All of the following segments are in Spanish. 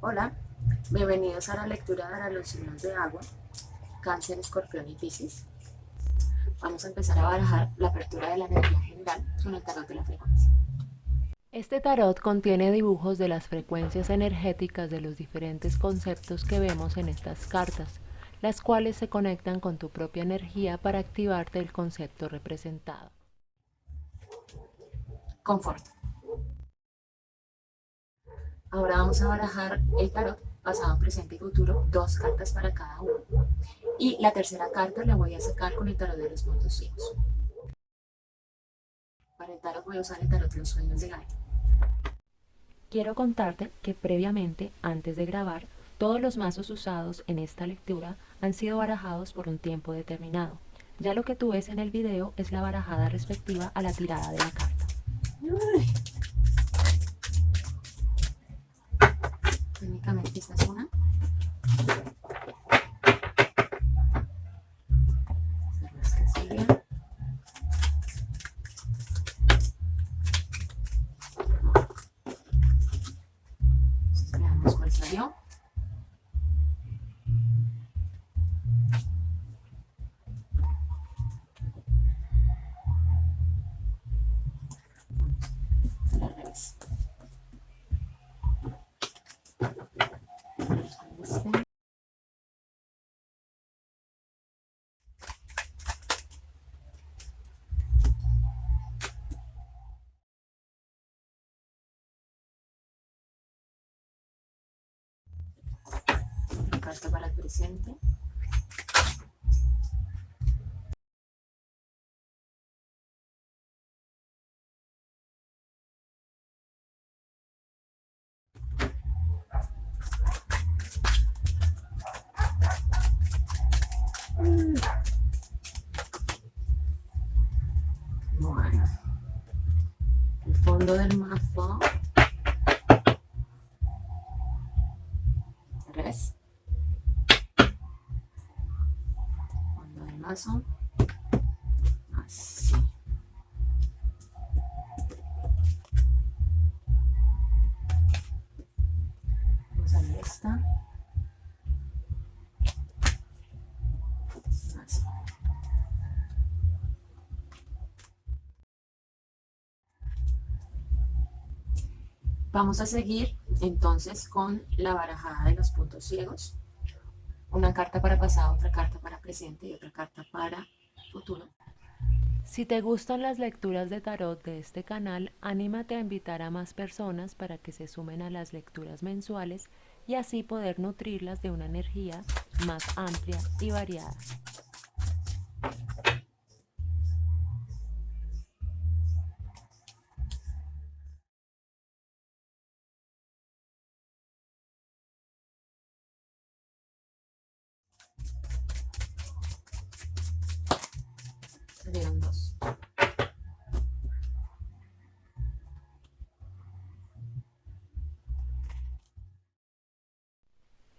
Hola, bienvenidos a la lectura de los signos de agua, Cáncer, Escorpión y Piscis. Vamos a empezar a barajar la apertura de la energía general con el tarot de la frecuencia. Este tarot contiene dibujos de las frecuencias energéticas de los diferentes conceptos que vemos en estas cartas, las cuales se conectan con tu propia energía para activarte el concepto representado. Confort. Ahora vamos a barajar el tarot pasado, presente y futuro, dos cartas para cada uno. Y la tercera carta la voy a sacar con el tarot de los puntos ciegos. Para el tarot voy a usar el tarot de los sueños de Gaia. Quiero contarte que previamente, antes de grabar, todos los mazos usados en esta lectura han sido barajados por un tiempo determinado. Ya lo que tú ves en el video es la barajada respectiva a la tirada de la carta. Técnicamente esta es una. Las que siguen. Veamos cuál salió. Al revés. Este. Una carta para el presente. Bueno, el fondo del mazo. Al revés. Fondo del mazo. Así. Vamos a ver esta. Así. Vamos a seguir entonces con la barajada de los puntos ciegos. Una carta para pasado, otra carta para presente y otra carta para futuro. Si te gustan las lecturas de tarot de este canal, anímate a invitar a más personas para que se sumen a las lecturas mensuales y así poder nutrirlas de una energía más amplia y variada. Salieron dos.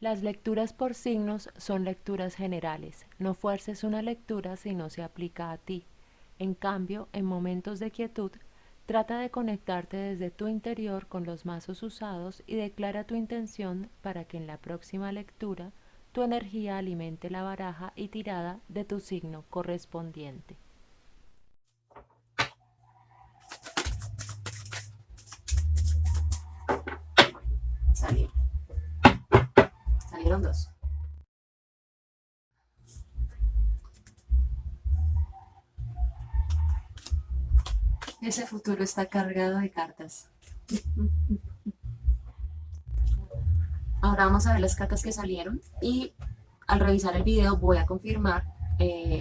Las lecturas por signos son lecturas generales. No fuerces una lectura si no se aplica a ti. En cambio, en momentos de quietud, trata de conectarte desde tu interior con los mazos usados y declara tu intención para que en la próxima lectura tu energía alimente la baraja y tirada de tu signo correspondiente. Salieron. Salieron dos. Ese futuro está cargado de cartas. Ahora vamos a ver las cartas que salieron y al revisar el video voy a confirmar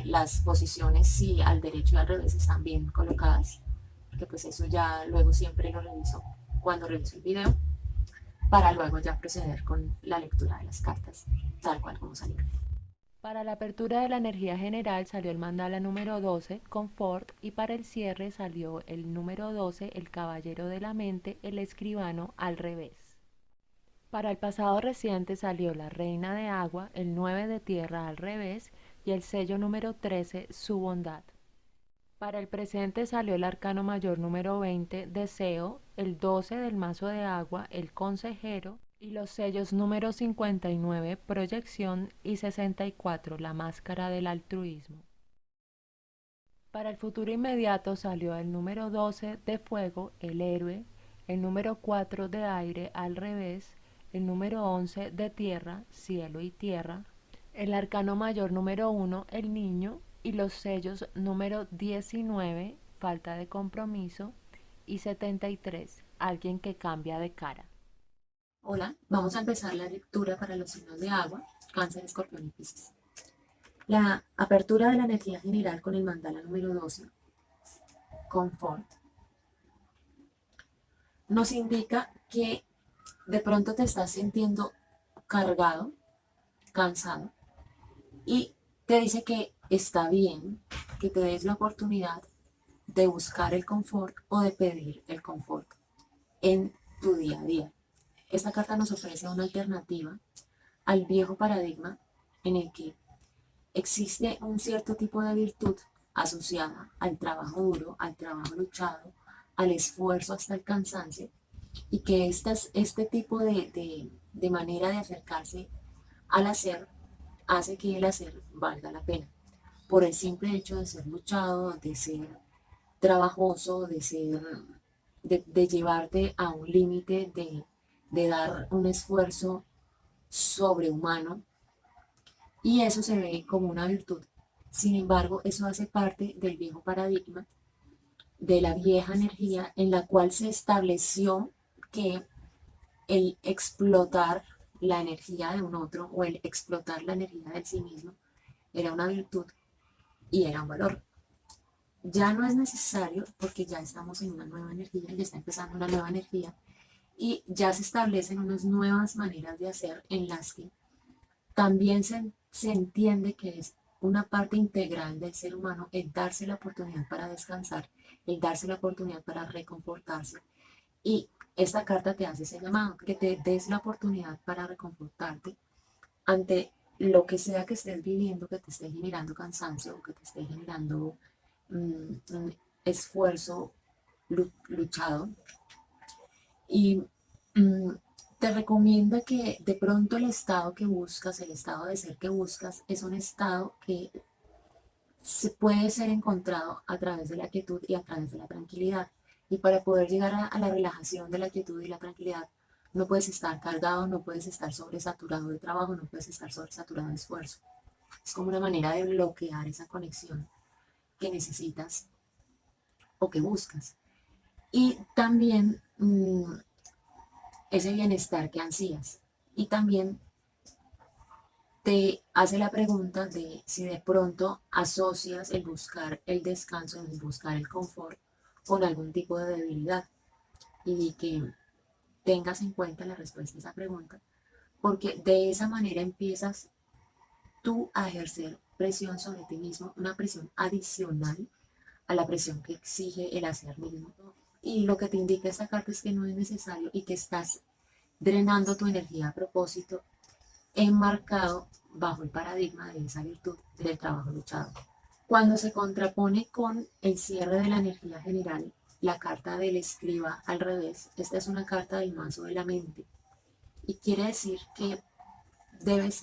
las posiciones si al derecho y al revés están bien colocadas, que pues eso ya luego siempre lo reviso cuando reviso el video para luego ya proceder con la lectura de las cartas tal cual como salieron. Para la apertura de la energía general salió el mandala número 12, confort, y para el cierre salió el número 12, el caballero de la mente, el escribano al revés. Para el pasado reciente salió la reina de agua, el 9 de tierra al revés y el sello número 13, su bondad. Para el presente salió el arcano mayor número 20, deseo, el 12 del mazo de agua, el consejero, Y los sellos número 59, proyección, y 64, la máscara del altruismo. Para el futuro inmediato salió el número 12 de fuego, el héroe, el número 4 de aire al revés, el número 11 de tierra, cielo y tierra, el arcano mayor número 1, el niño, y los sellos número 19, falta de compromiso, y 73, alguien que cambia de cara. Hola, vamos a empezar la lectura para los signos de agua, Cáncer, Escorpión y Piscis. La apertura de la energía general con el mandala número 12, confort, nos indica que de pronto te estás sintiendo cargado, cansado, y te dice que está bien que te des la oportunidad de buscar el confort o de pedir el confort en tu día a día. Esta carta nos ofrece una alternativa al viejo paradigma en el que existe un cierto tipo de virtud asociada al trabajo duro, al trabajo luchado, al esfuerzo hasta el cansancio, y que este tipo de manera de acercarse al hacer hace que el hacer valga la pena, por el simple hecho de ser luchado, de ser trabajoso, de llevarte a un límite, de dar un esfuerzo sobrehumano, y eso se ve como una virtud. Sin embargo, eso hace parte del viejo paradigma, de la vieja energía en la cual se estableció que el explotar la energía de un otro o el explotar la energía de sí mismo era una virtud y era un valor. Ya no es necesario porque ya estamos en una nueva energía, ya está empezando una nueva energía y ya se establecen unas nuevas maneras de hacer en las que también se entiende que es una parte integral del ser humano el darse la oportunidad para descansar, el darse la oportunidad para reconfortarse. Y esta carta te hace ese llamado, que te des la oportunidad para reconfortarte ante lo que sea que estés viviendo, que te esté generando cansancio o que te esté generando un esfuerzo luchado. Y mm, te recomienda que de pronto el estado que buscas, el estado de ser que buscas, es un estado que se puede ser encontrado a través de la quietud y a través de la tranquilidad. Y para poder llegar a la relajación de la quietud y la tranquilidad, no puedes estar cargado, no puedes estar sobresaturado de trabajo, no puedes estar sobresaturado de esfuerzo. Es como una manera de bloquear esa conexión que necesitas o que buscas. Y también ese bienestar que ansías. Y también te hace la pregunta de si de pronto asocias el buscar el descanso, el buscar el confort con algún tipo de debilidad, y que tengas en cuenta la respuesta a esa pregunta, porque de esa manera empiezas tú a ejercer presión sobre ti mismo, una presión adicional a la presión que exige el hacer mismo. Y lo que te indica esta carta es que no es necesario y que estás drenando tu energía a propósito, enmarcado bajo el paradigma de esa virtud del trabajo luchado. Cuando se contrapone con el cierre de la energía general, la carta del escriba al revés, esta es una carta del mazo de la mente y quiere decir que debes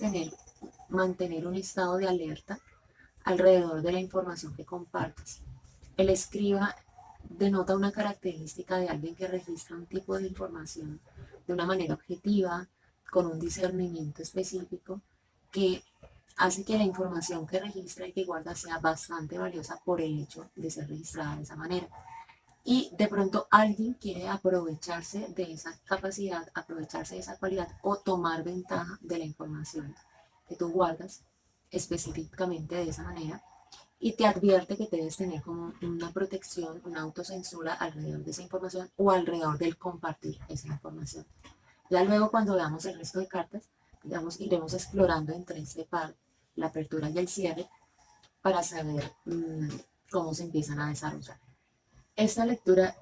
mantener un estado de alerta alrededor de la información que compartes. El escriba denota una característica de alguien que registra un tipo de información de una manera objetiva, con un discernimiento específico, que hace que la información que registra y que guarda sea bastante valiosa por el hecho de ser registrada de esa manera. Y de pronto alguien quiere aprovecharse de esa capacidad, aprovecharse de esa cualidad o tomar ventaja de la información que tú guardas específicamente de esa manera, y te advierte que debes tener como una protección, una autocensura alrededor de esa información o alrededor del compartir esa información. Ya luego cuando veamos el resto de cartas, digamos, iremos explorando entre este par, la apertura y el cierre, para saber cómo se empiezan a desarrollar. Esta lectura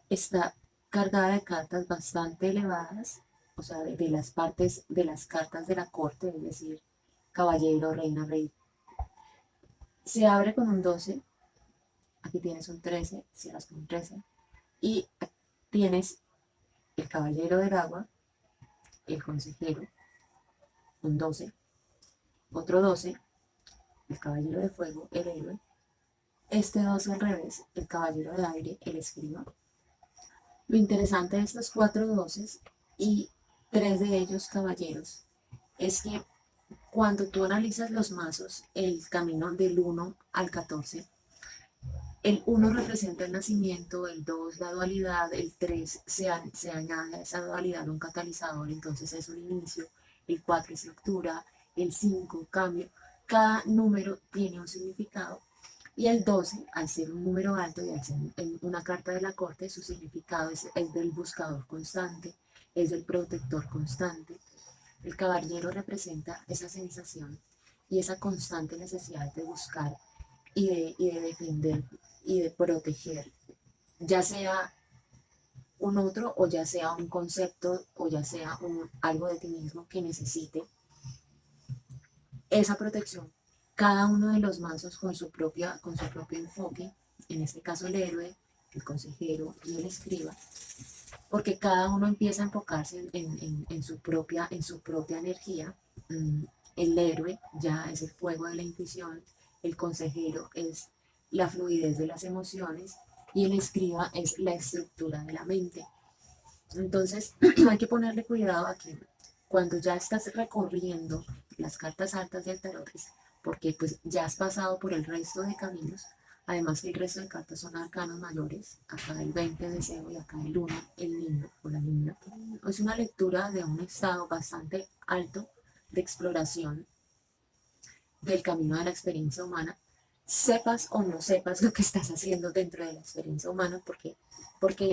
está cargada de cartas bastante elevadas, o sea, de las partes de las cartas de la corte, es decir, caballero, reina, rey. Se abre con un 12, aquí tienes un 13, cierras con un 13, y tienes el caballero del agua, el consejero, un 12, otro 12, el caballero de fuego, el héroe, este 12 al revés, el caballero de aire, el escriba. Lo interesante de estos 4 doces y 3 de ellos caballeros es que cuando tú analizas los mazos, el camino del 1 al 14, el 1 representa el nacimiento, el 2 la dualidad, el 3 se añade a esa dualidad un catalizador, entonces es un inicio, el 4 es ruptura, el 5 cambio. Cada número tiene un significado y el 12, al ser un número alto y al ser una carta de la corte, su significado es del buscador constante, es del protector constante. El caballero representa esa sensación y esa constante necesidad de buscar y de defender y de proteger, ya sea un otro o ya sea un concepto o ya sea algo de ti mismo que necesite esa protección. Cada uno de los mazos con su propio enfoque, en este caso el héroe, el consejero y el escriba, porque cada uno empieza a enfocarse en su propia energía. El héroe ya es el fuego de la intuición, el consejero es la fluidez de las emociones y el escriba es la estructura de la mente. Entonces hay que ponerle cuidado aquí cuando ya estás recorriendo las cartas altas del tarot, porque pues ya has pasado por el resto de caminos. Además que el resto de cartas son arcanos mayores, acá el 20 deseo y acá el 1 el niño o la niña. Es una lectura de un estado bastante alto de exploración del camino de la experiencia humana, sepas o no sepas lo que estás haciendo dentro de la experiencia humana, porque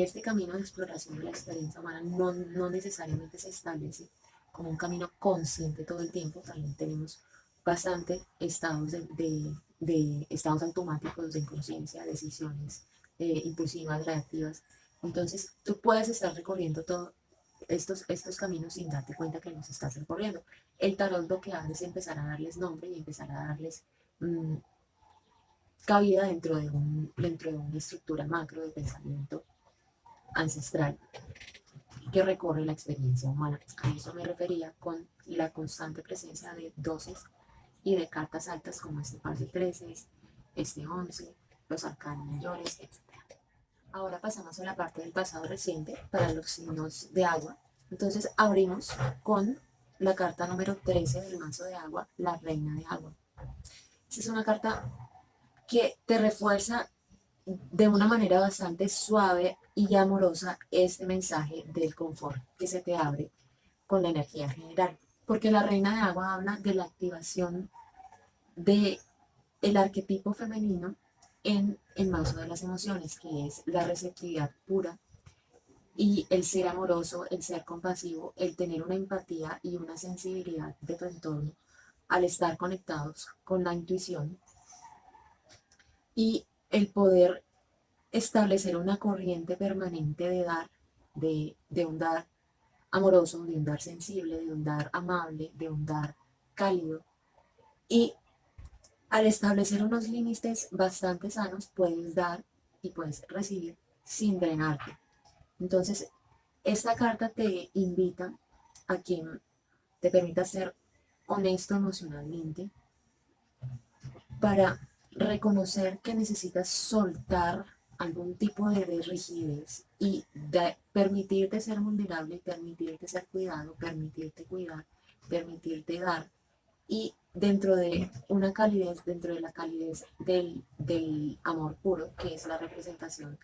este camino de exploración de la experiencia humana no necesariamente se establece como un camino consciente todo el tiempo. También tenemos bastante estados de estados automáticos de inconsciencia, decisiones impulsivas, reactivas. Entonces, tú puedes estar recorriendo todos estos caminos sin darte cuenta que los estás recorriendo. El tarot lo que hace es empezar a darles nombre y empezar a darles mmm, cabida dentro de una estructura macro de pensamiento ancestral que recorre la experiencia humana. A eso me refería con la constante presencia de doces y de cartas altas como este par de 13, este 11, los arcanos mayores, etc. Ahora pasamos a la parte del pasado reciente para los signos de agua. Entonces abrimos con la carta número 13 del mazo de agua, la reina de agua. Esta es una carta que te refuerza de una manera bastante suave y amorosa este mensaje del confort que se te abre con la energía general. Porque la reina de agua habla de la activación de el arquetipo femenino en el mazo de las emociones, que es la receptividad pura y el ser amoroso, el ser compasivo, el tener una empatía y una sensibilidad de tu entorno al estar conectados con la intuición y el poder establecer una corriente permanente de dar, de un dar amoroso, de un dar sensible, de un dar amable, de un dar cálido. Y al establecer unos límites bastante sanos, puedes dar y puedes recibir sin drenarte. Entonces, esta carta te invita a que te permita ser honesto emocionalmente para reconocer que necesitas soltar algún tipo de rigidez y permitirte ser vulnerable, permitirte ser cuidado, permitirte cuidar, permitirte dar y dentro de una calidez, dentro de la calidez del amor puro, que es la representación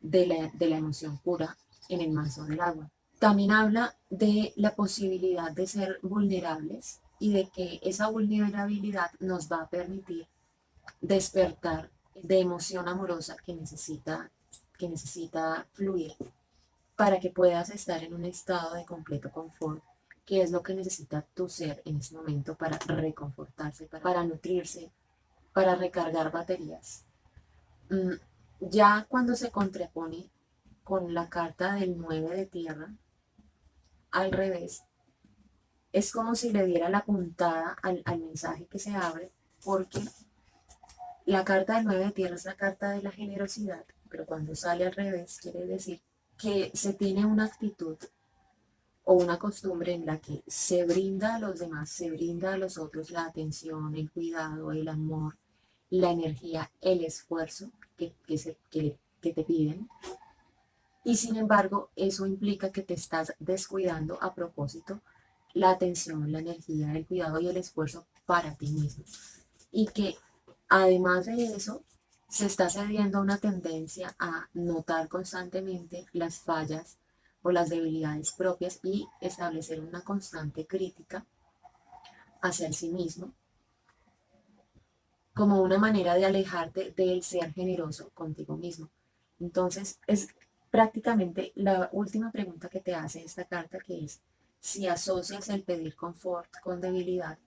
de la emoción pura en el mazo del agua. También habla de la posibilidad de ser vulnerables y de que esa vulnerabilidad nos va a permitir despertar de emoción amorosa que necesita fluir para que puedas estar en un estado de completo confort, que es lo que necesita tu ser en este momento para reconfortarse, para nutrirse, para recargar baterías. Ya cuando se contrapone con la carta del 9 de tierra, al revés, es como si le diera la puntada al mensaje que se abre, porque la carta del 9 de tierra es la carta de la generosidad, pero cuando sale al revés quiere decir que se tiene una actitud o una costumbre en la que se brinda a los demás, se brinda a los otros la atención, el cuidado, el amor, la energía, el esfuerzo que te piden. Y sin embargo, eso implica que te estás descuidando a propósito la atención, la energía, el cuidado y el esfuerzo para ti mismo. Y que además de eso, se está cediendo a una tendencia a notar constantemente las fallas o las debilidades propias y establecer una constante crítica hacia sí mismo como una manera de alejarte del ser generoso contigo mismo. Entonces, es prácticamente la última pregunta que te hace esta carta, que es si asocias el pedir confort con debilidad.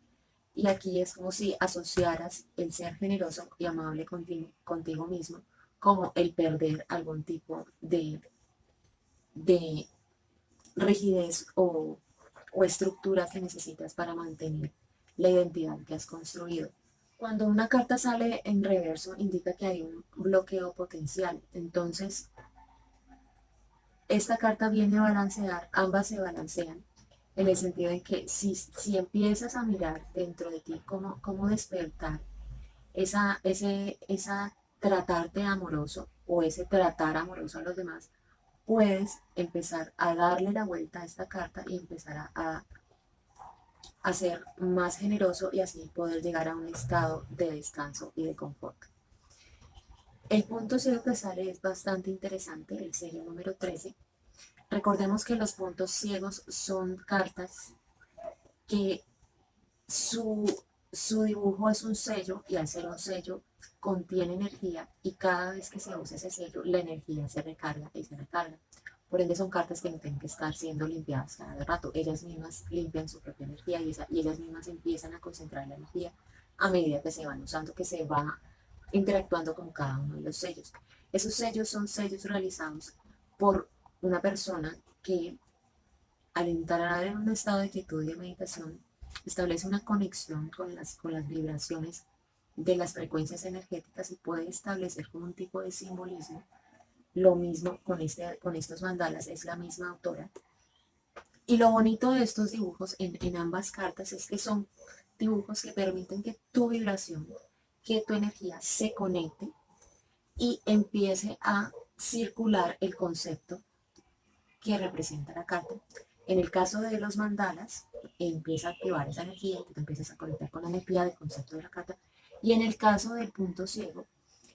Y aquí es como si asociaras el ser generoso y amable contigo mismo como el perder algún tipo de rigidez o estructura que necesitas para mantener la identidad que has construido. Cuando una carta sale en reverso, indica que hay un bloqueo potencial. Entonces, esta carta viene a balancear, ambas se balancean, en el sentido de que si empiezas a mirar dentro de ti cómo despertar esa tratarte amoroso o ese tratar amoroso a los demás, puedes empezar a darle la vuelta a esta carta y empezar a ser más generoso y así poder llegar a un estado de descanso y de confort. El punto ciego que sale es bastante interesante, el sello número 13. Recordemos que los puntos ciegos son cartas que su dibujo es un sello y al ser un sello contiene energía y cada vez que se usa ese sello la energía se recarga y se recarga. Por ende son cartas que no tienen que estar siendo limpiadas cada rato. Ellas mismas limpian su propia energía y ellas mismas empiezan a concentrar la energía a medida que se van usando, que se va interactuando con cada uno de los sellos. Esos sellos son sellos realizados por una persona que al entrar en un estado de quietud y de meditación establece una conexión con las vibraciones de las frecuencias energéticas y puede establecer como un tipo de simbolismo. Lo mismo con estos mandalas, es la misma autora. Y lo bonito de estos dibujos en ambas cartas es que son dibujos que permiten que tu vibración, que tu energía se conecte y empiece a circular el concepto que representa la carta. En el caso de los mandalas, empieza a activar esa energía, te empiezas a conectar con la energía del concepto de la carta. Y en el caso del punto ciego,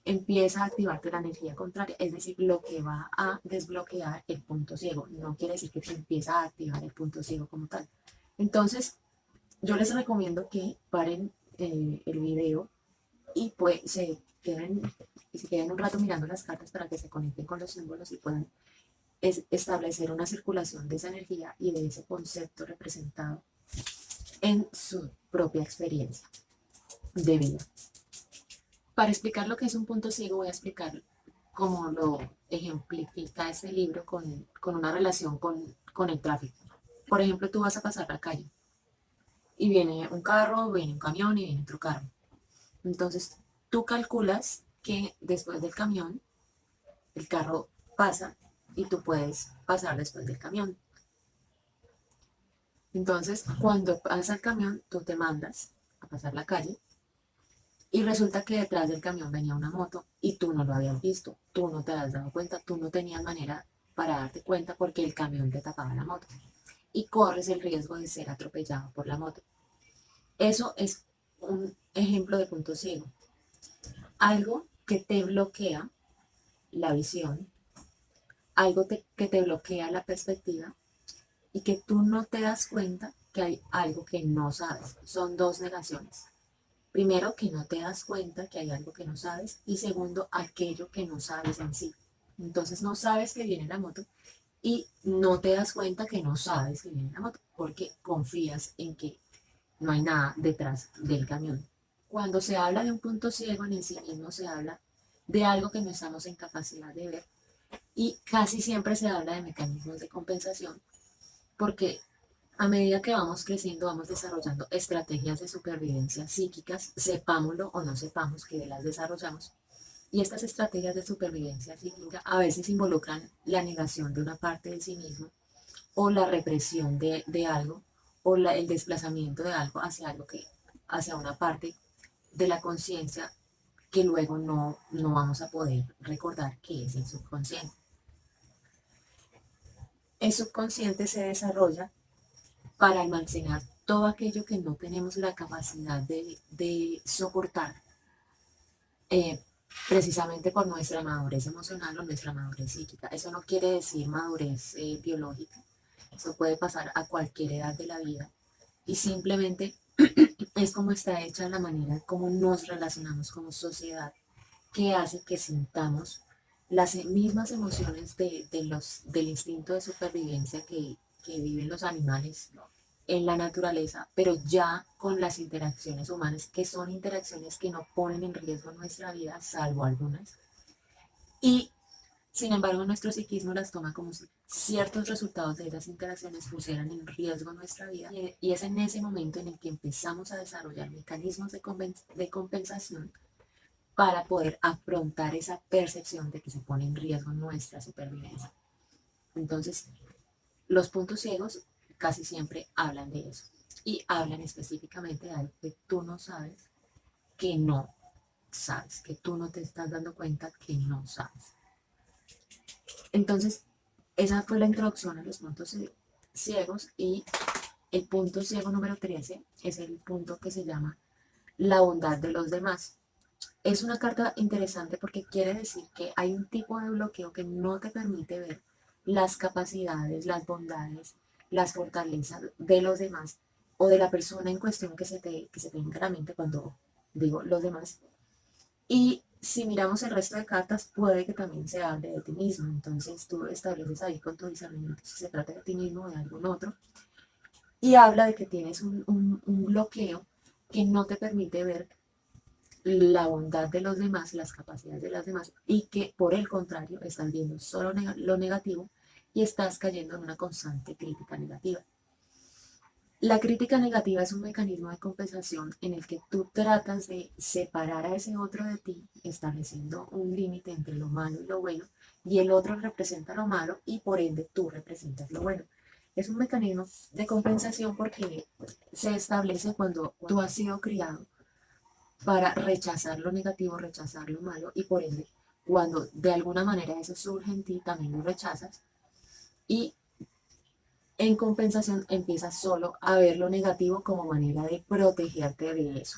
empieza a activarte la energía contraria, es decir, lo que va a desbloquear el punto ciego. No quiere decir que se empieza a activar el punto ciego como tal. Entonces, yo les recomiendo que paren el video y pues se queden un rato mirando las cartas para que se conecten con los símbolos y puedan establecer una circulación de esa energía y de ese concepto representado en su propia experiencia de vida. Para explicar lo que es un punto ciego, voy a explicar cómo lo ejemplifica este libro con una relación con el tráfico. Por ejemplo, tú vas a pasar la calle y viene un carro, viene un camión y viene otro carro. Entonces, tú calculas que después del camión, el carro pasa y tú puedes pasar después del camión. Entonces, cuando pasa el camión, tú te mandas a pasar la calle y resulta que detrás del camión venía una moto y tú no lo habías visto, tú no te habías dado cuenta, tú no tenías manera para darte cuenta porque el camión te tapaba la moto y corres el riesgo de ser atropellado por la moto. Eso es un ejemplo de punto ciego. Algo que te bloquea la visión, que te bloquea la perspectiva y que tú no te das cuenta que hay algo que no sabes. Son dos negaciones. Primero, que no te das cuenta que hay algo que no sabes y segundo, aquello que no sabes en sí. Entonces no sabes que viene la moto y no te das cuenta que no sabes que viene la moto porque confías en que no hay nada detrás del camión. Cuando se habla de un punto ciego en sí mismo se habla de algo que no estamos en capacidad de ver y casi siempre se habla de mecanismos de compensación porque a medida que vamos creciendo vamos desarrollando estrategias de supervivencia psíquicas, sepámoslo o no sepamos que las desarrollamos. Y estas estrategias de supervivencia psíquica a veces involucran la negación de una parte de sí mismo o la represión de algo, o el desplazamiento de algo hacia algo que, hacia una parte de la conciencia que luego no vamos a poder recordar que es el subconsciente. El subconsciente se desarrolla para almacenar todo aquello que no tenemos la capacidad de soportar, eh, precisamente por nuestra madurez emocional o nuestra madurez psíquica. Eso no quiere decir madurez biológica, eso puede pasar a cualquier edad de la vida y simplemente es como está hecha la manera como nos relacionamos como sociedad, que hace que sintamos las mismas emociones del instinto de supervivencia que viven los animales en la naturaleza, pero ya con las interacciones humanas, que son interacciones que no ponen en riesgo nuestra vida, salvo algunas. Y sin embargo, nuestro psiquismo las toma como si ciertos resultados de esas interacciones pusieran en riesgo nuestra vida. Y es en ese momento en el que empezamos a desarrollar mecanismos de compensación para poder afrontar esa percepción de que se pone en riesgo nuestra supervivencia. Entonces, los puntos ciegos casi siempre hablan de eso y hablan específicamente de algo que tú no sabes, que no sabes, que tú no te estás dando cuenta que no sabes. Entonces, esa fue la introducción a los puntos ciegos y el punto ciego número 13 es el punto que se llama la bondad de los demás. Es una carta interesante porque quiere decir que hay un tipo de bloqueo que no te permite ver las capacidades, las bondades, las fortalezas de los demás o de la persona en cuestión que se te venga a la mente cuando digo los demás. Y si miramos el resto de cartas, puede que también se hable de ti mismo. Entonces tú estableces ahí con tu discernimiento si se trata de ti mismo o de algún otro. Y habla de que tienes un bloqueo que no te permite ver la bondad de los demás, las capacidades de las demás, y que por el contrario estás viendo solo lo negativo y estás cayendo en una constante crítica negativa. La crítica negativa es un mecanismo de compensación en el que tú tratas de separar a ese otro de ti, estableciendo un límite entre lo malo y lo bueno, y el otro representa lo malo y por ende tú representas lo bueno. Es un mecanismo de compensación porque se establece cuando tú has sido criado para rechazar lo negativo, rechazar lo malo y por ende cuando de alguna manera eso surge en ti también lo rechazas y en compensación empiezas solo a ver lo negativo como manera de protegerte de eso.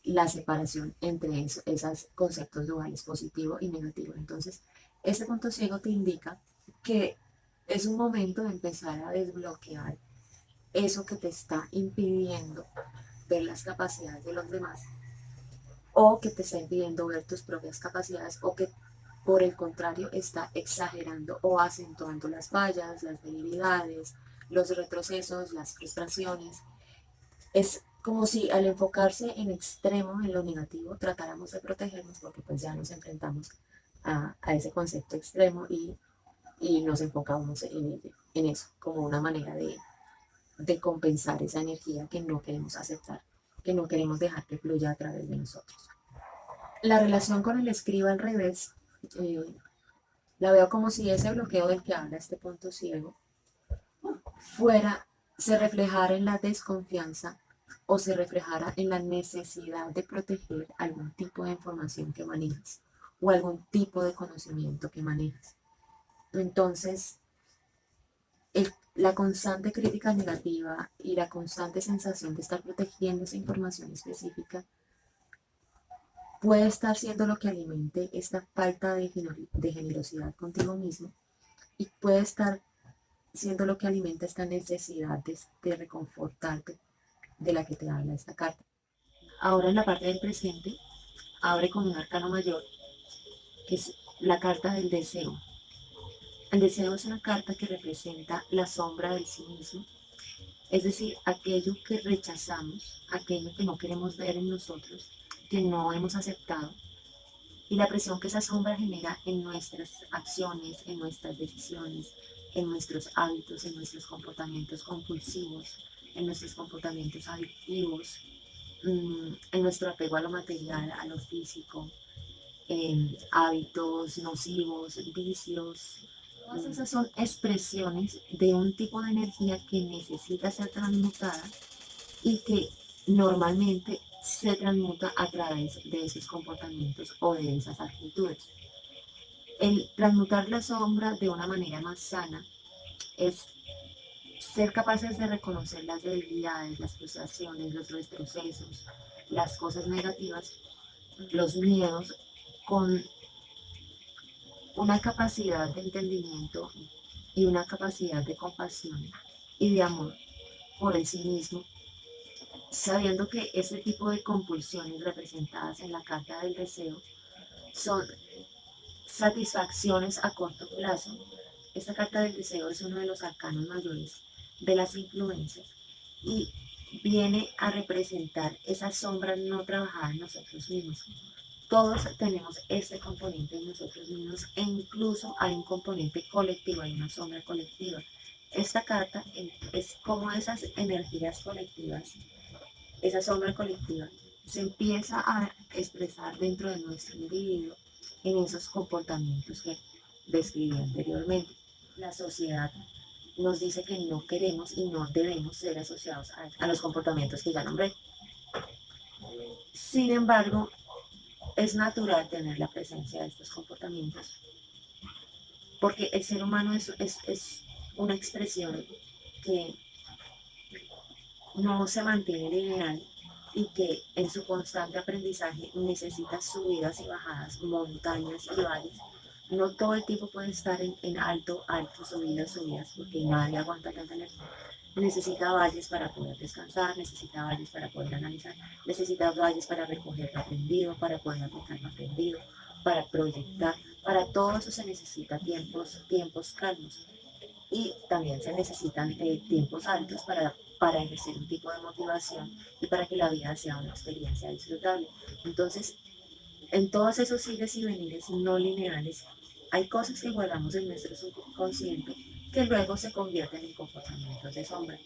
La separación entre esos conceptos duales, positivo y negativo. Entonces, este punto ciego te indica que es un momento de empezar a desbloquear eso que te está impidiendo ver las capacidades de los demás o que te está impidiendo ver tus propias capacidades o que por el contrario está exagerando o acentuando las fallas, las debilidades, los retrocesos, las frustraciones. Es como si al enfocarse en extremo en lo negativo tratáramos de protegernos porque pues ya nos enfrentamos a ese concepto extremo y nos enfocamos en eso como una manera de compensar esa energía que no queremos aceptar, que no queremos dejar que fluya a través de nosotros. La relación con el escriba al revés, eh, la veo como si ese bloqueo del que habla este punto ciego fuera, se reflejara en la desconfianza o se reflejara en la necesidad de proteger algún tipo de información que manejas o algún tipo de conocimiento que manejas. Entonces, la constante crítica negativa y la constante sensación de estar protegiendo esa información específica puede estar siendo lo que alimente esta falta de generosidad contigo mismo y puede estar siendo lo que alimenta esta necesidad de reconfortarte de la que te habla esta carta. Ahora en la parte del presente, abre con un arcano mayor, que es la carta del deseo. El deseo es una carta que representa la sombra del sí mismo, es decir, aquello que rechazamos, aquello que no queremos ver en nosotros, que no hemos aceptado, y la presión que esa sombra genera en nuestras acciones, en nuestras decisiones, en nuestros hábitos, en nuestros comportamientos compulsivos, en nuestros comportamientos adictivos, en nuestro apego a lo material, a lo físico, en hábitos nocivos, vicios, Todas esas son expresiones de un tipo de energía que necesita ser transmutada y que normalmente se transmuta a través de esos comportamientos o de esas actitudes. El transmutar la sombra de una manera más sana es ser capaces de reconocer las debilidades, las frustraciones, los retrocesos, las cosas negativas, los miedos, con una capacidad de entendimiento y una capacidad de compasión y de amor por el sí mismo, sabiendo que ese tipo de compulsiones representadas en la carta del deseo son satisfacciones a corto plazo. Esta carta del deseo es uno de los arcanos mayores de las influencias y viene a representar esa sombra no trabajada en nosotros mismos. Todos tenemos este componente en nosotros mismos e incluso hay un componente colectivo, hay una sombra colectiva. Esta carta es como esas energías colectivas, esa sombra colectiva se empieza a expresar dentro de nuestro individuo en esos comportamientos que describí anteriormente. La sociedad nos dice que no queremos y no debemos ser asociados a los comportamientos que ya nombré. Sin embargo, es natural tener la presencia de estos comportamientos porque el ser humano es una expresión que no se mantiene lineal y que en su constante aprendizaje necesita subidas y bajadas, montañas y valles. No todo el tiempo puede estar en alto, alto, subidas, subidas, porque nadie aguanta tanta energía. Necesita valles para poder descansar, necesita valles para poder analizar, necesita valles para recoger lo aprendido, para poder aplicar lo aprendido, para proyectar. Para todo eso se necesita tiempos calmos y también se necesitan tiempos altos para ejercer un tipo de motivación y para que la vida sea una experiencia disfrutable. Entonces, en todos esos ires y venires no lineales, hay cosas que guardamos en nuestro subconsciente que luego se convierten en comportamientos de sombra.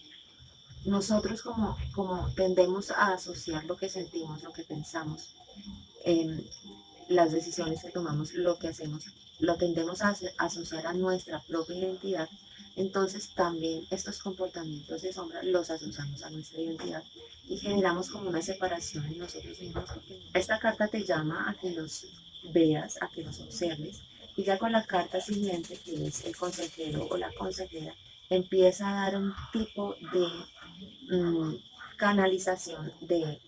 Nosotros como tendemos a asociar lo que sentimos, lo que pensamos, las decisiones que tomamos, lo que hacemos, lo tendemos a asociar a nuestra propia identidad, entonces también estos comportamientos de sombra los asociamos a nuestra identidad y generamos como una separación en nosotros mismos. Esta carta te llama a que los veas, a que los observes y ya con la carta siguiente, que es el consejero o la consejera, empieza a dar un tipo de canalización de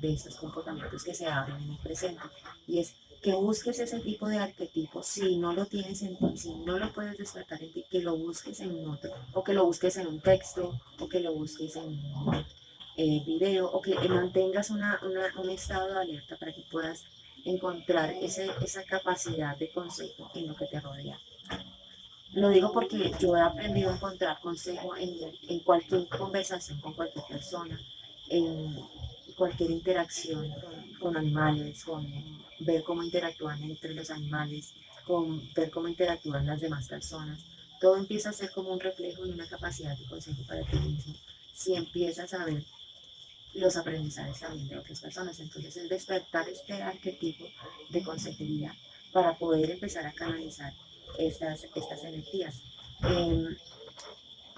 estos comportamientos que se abren en el presente. Y es que busques ese tipo de arquetipo, si no lo tienes en ti, si no lo puedes despertar en ti, que lo busques en un otro, o que lo busques en un texto, o que lo busques en un video, o que mantengas un estado de alerta para que puedas encontrar esa capacidad de consejo en lo que te rodea. Lo digo porque yo he aprendido a encontrar consejo en cualquier conversación con cualquier persona, en cualquier interacción con animales, con ver cómo interactúan entre los animales, con ver cómo interactúan las demás personas. Todo empieza a ser como un reflejo y una capacidad de consejo para ti mismo si empiezas a ver los aprendizajes también de otras personas. Entonces es despertar este arquetipo de consejería para poder empezar a canalizar estas energías.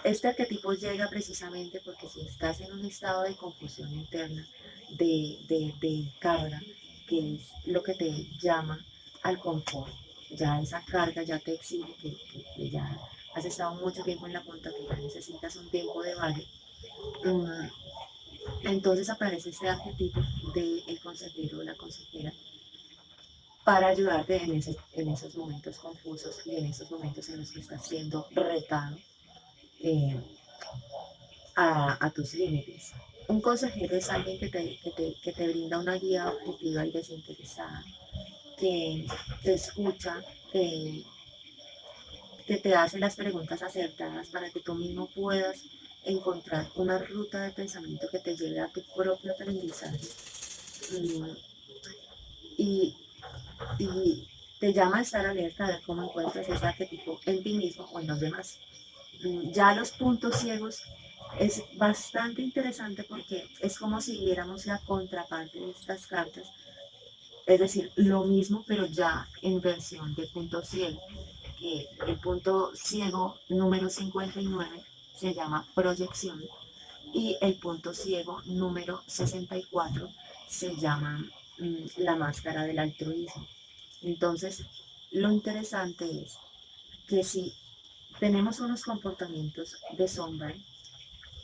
Este arquetipo llega precisamente porque si estás en un estado de confusión interna, de carga, que es lo que te llama al confort, ya esa carga ya te exige que ya has estado mucho tiempo en la punta, que ya necesitas un tiempo de valle. Entonces aparece este arquetipo del consejero o la consejera para ayudarte en esos momentos confusos y en esos momentos en los que estás siendo retado eh, a tus límites. Un consejero es alguien que te brinda una guía objetiva y desinteresada, que te escucha, que te hace las preguntas acertadas para que tú mismo puedas encontrar una ruta de pensamiento que te lleve a tu propio aprendizaje. Y, y te llama a estar alerta a ver cómo encuentras ese arquetipo en ti mismo o en los demás. Ya los puntos ciegos es bastante interesante porque es como si viéramos la contraparte de estas cartas, es decir, lo mismo pero ya en versión de punto ciego. que el punto ciego número 59 se llama proyección y el punto ciego número 64 se llama la máscara del altruismo. Entonces, lo interesante es que si tenemos unos comportamientos de sombra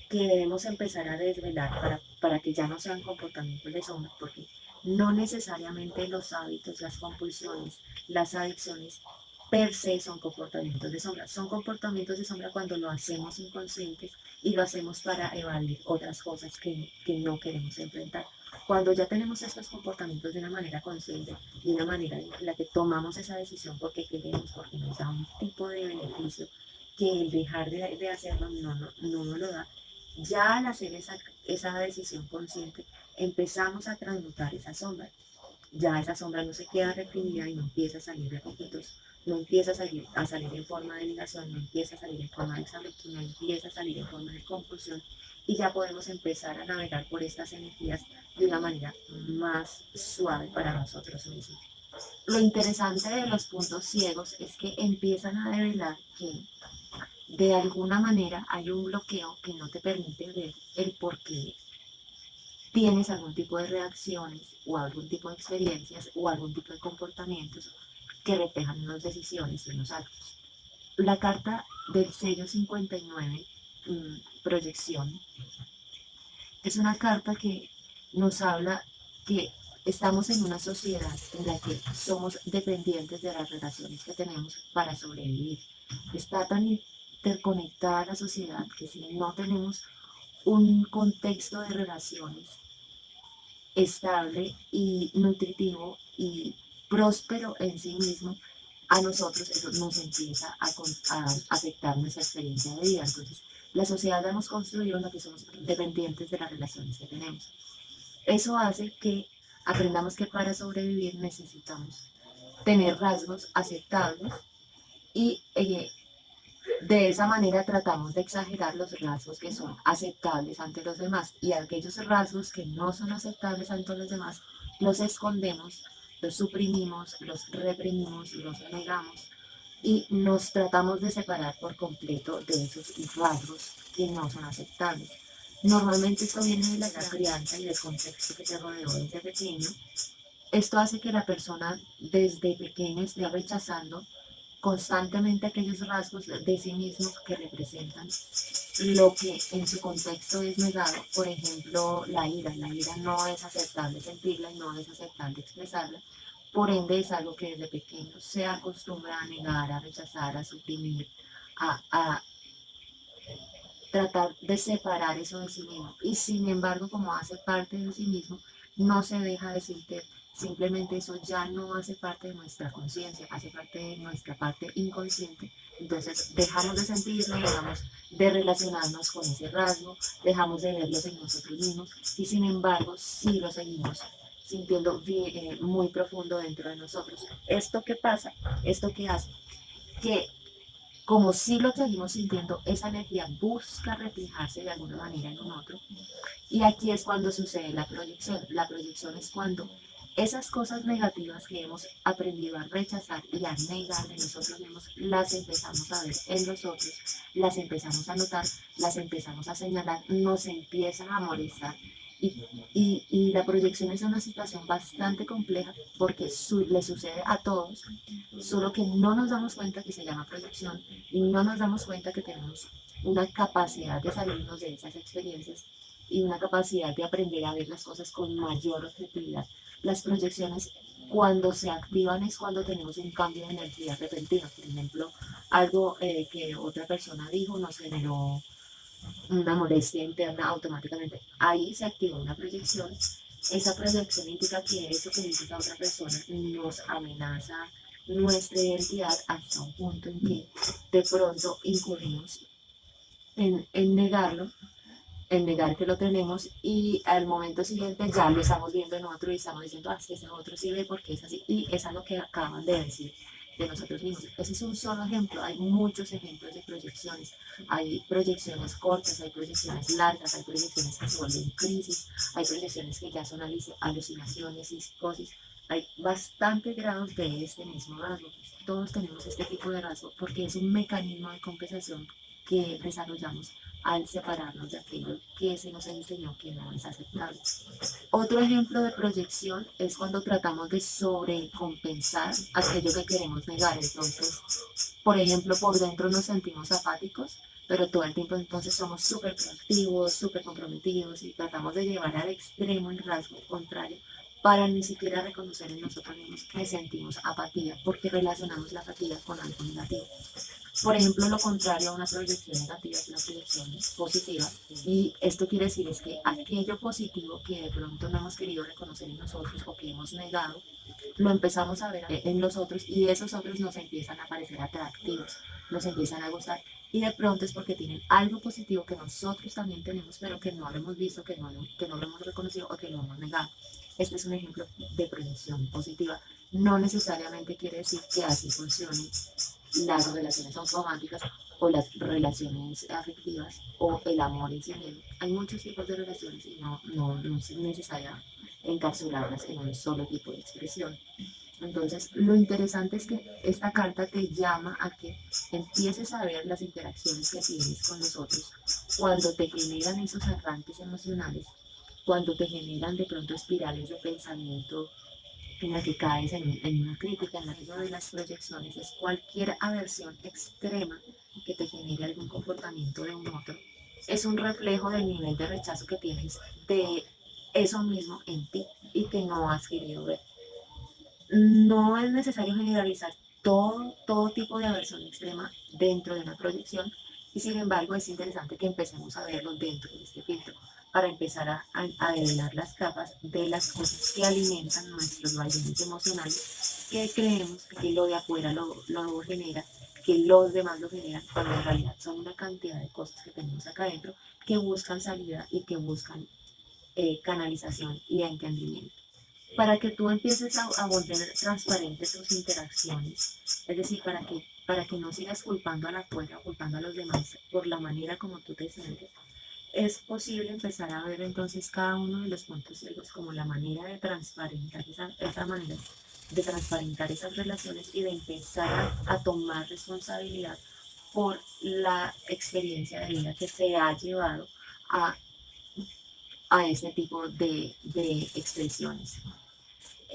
que debemos empezar a desvelar para que ya no sean comportamientos de sombra, porque no necesariamente los hábitos, las compulsiones, las adicciones per se son comportamientos de sombra. Son comportamientos de sombra cuando lo hacemos inconscientes y lo hacemos para evadir otras cosas que no queremos enfrentar. Cuando ya tenemos estos comportamientos de una manera consciente, de una manera en la que tomamos esa decisión porque queremos, porque nos da un tipo de beneficio que el dejar de hacerlo no nos lo da, ya al hacer esa decisión consciente, empezamos a transmutar esa sombra. Ya esa sombra no se queda reprimida y no empieza a salir de poquitos, no empieza a salir en forma de negación, no empieza a salir en forma de exabrupto, no empieza a salir en forma de compulsión y ya podemos empezar a navegar por estas energías de una manera más suave para nosotros mismos. Lo interesante de los puntos ciegos es que empiezan a develar que de alguna manera hay un bloqueo que no te permite ver el por qué tienes algún tipo de reacciones o algún tipo de experiencias o algún tipo de comportamientos que reflejan unas decisiones y unos actos. La carta del sello 59, proyección, es una carta que nos habla que estamos en una sociedad en la que somos dependientes de las relaciones que tenemos para sobrevivir. Está tan interconectada la sociedad que si no tenemos un contexto de relaciones estable y nutritivo y próspero en sí mismo, a nosotros eso nos empieza a afectar nuestra experiencia de vida. Entonces, la sociedad la hemos construido en la que somos dependientes de las relaciones que tenemos. Eso hace que aprendamos que para sobrevivir necesitamos tener rasgos aceptables y de esa manera tratamos de exagerar los rasgos que son aceptables ante los demás y aquellos rasgos que no son aceptables ante los demás los escondemos, los suprimimos, los reprimimos, los negamos y nos tratamos de separar por completo de esos rasgos que no son aceptables. Normalmente esto viene de la crianza y del contexto que te rodeó desde pequeño. Esto hace que la persona desde pequeña esté rechazando constantemente aquellos rasgos de sí mismos que representan lo que en su contexto es negado. Por ejemplo, la ira. La ira no es aceptable sentirla y no es aceptable expresarla. Por ende, es algo que desde pequeño se acostumbra a negar, a rechazar, a suprimir, a tratar de separar eso de sí mismo. Y sin embargo, como hace parte de sí mismo, no se deja de sentir. Simplemente eso ya no hace parte de nuestra conciencia, hace parte de nuestra parte inconsciente. Entonces dejamos de sentirlo, dejamos de relacionarnos con ese rasgo, dejamos de verlos en nosotros mismos y sin embargo sí lo seguimos sintiendo muy profundo dentro de nosotros. ¿Esto qué pasa? ¿Esto qué hace? Que como si lo seguimos sintiendo, esa energía busca reflejarse de alguna manera en un otro. Y aquí es cuando sucede la proyección. La proyección es cuando esas cosas negativas que hemos aprendido a rechazar y a negar de nosotros mismos, las empezamos a ver en los otros, las empezamos a notar, las empezamos a señalar, nos empiezan a molestar. Y la proyección es una situación bastante compleja porque le sucede a todos, solo que no nos damos cuenta que se llama proyección y no nos damos cuenta que tenemos una capacidad de salirnos de esas experiencias y una capacidad de aprender a ver las cosas con mayor objetividad. Las proyecciones cuando se activan es cuando tenemos un cambio de energía repentino. Por ejemplo, algo que otra persona dijo nos generó una molestia interna automáticamente. Ahí se activa una proyección. Esa proyección indica que eso que dice esa otra persona nos amenaza nuestra identidad hasta un punto en que de pronto incurrimos en negarlo, en negar que lo tenemos y al momento siguiente ya lo estamos viendo en otro y estamos diciendo, ah, es que ese otro sí ve porque es así y es a lo que acaban de decir de nosotros mismos. Ese es un solo ejemplo, hay muchos ejemplos de proyecciones, hay proyecciones cortas, hay proyecciones largas, hay proyecciones que se vuelven crisis, hay proyecciones que ya son alucinaciones y psicosis, hay bastantes grados de este mismo rasgo. Todos tenemos este tipo de rasgo porque es un mecanismo de compensación que desarrollamos al separarnos de aquello que se nos enseñó que no es aceptable. Otro ejemplo de proyección es cuando tratamos de sobrecompensar aquello que queremos negar. Entonces, por ejemplo, por dentro nos sentimos apáticos, pero todo el tiempo entonces somos súper proactivos, súper comprometidos y tratamos de llevar al extremo el rasgo contrario para ni siquiera reconocer en nosotros mismos que sentimos apatía, porque relacionamos la apatía con algo negativo. Por ejemplo, lo contrario a una proyección negativa es una proyección positiva. Y esto quiere decir es que aquello positivo que de pronto no hemos querido reconocer en nosotros o que hemos negado, lo empezamos a ver en los otros y esos otros nos empiezan a parecer atractivos, nos empiezan a gustar. Y de pronto es porque tienen algo positivo que nosotros también tenemos, pero que no lo hemos visto, que no lo hemos reconocido o que lo hemos negado. Este es un ejemplo de proyección positiva. No necesariamente quiere decir que así funcione las relaciones románticas o las relaciones afectivas o el amor en sí mismo. Hay muchos tipos de relaciones y no es necesario encapsularlas en un solo tipo de expresión. Entonces, lo interesante es que esta carta te llama a que empieces a ver las interacciones que tienes con los otros cuando te generan esos arranques emocionales, cuando te generan de pronto espirales de pensamiento en la que caes en una crítica, en la que de las proyecciones es cualquier aversión extrema que te genere algún comportamiento de un otro. Es un reflejo del nivel de rechazo que tienes de eso mismo en ti y que no has querido ver. No es necesario generalizar todo tipo de aversión extrema dentro de una proyección y sin embargo es interesante que empecemos a verlo dentro de este filtro para empezar a develar las capas de las cosas que alimentan nuestros vaivenes emocionales, que creemos que lo de afuera lo genera, que los demás lo generan, cuando en realidad son una cantidad de cosas que tenemos acá adentro que buscan salida y que buscan canalización y entendimiento para que tú empieces a volver transparentes tus interacciones, es decir, para que no sigas culpando a la afuera, culpando a los demás por la manera como tú te sientes, es posible empezar a ver entonces cada uno de los puntos ciegos como la manera de transparentar esa manera de transparentar esas relaciones y de empezar a tomar responsabilidad por la experiencia de vida que te ha llevado a, a ese tipo de expresiones.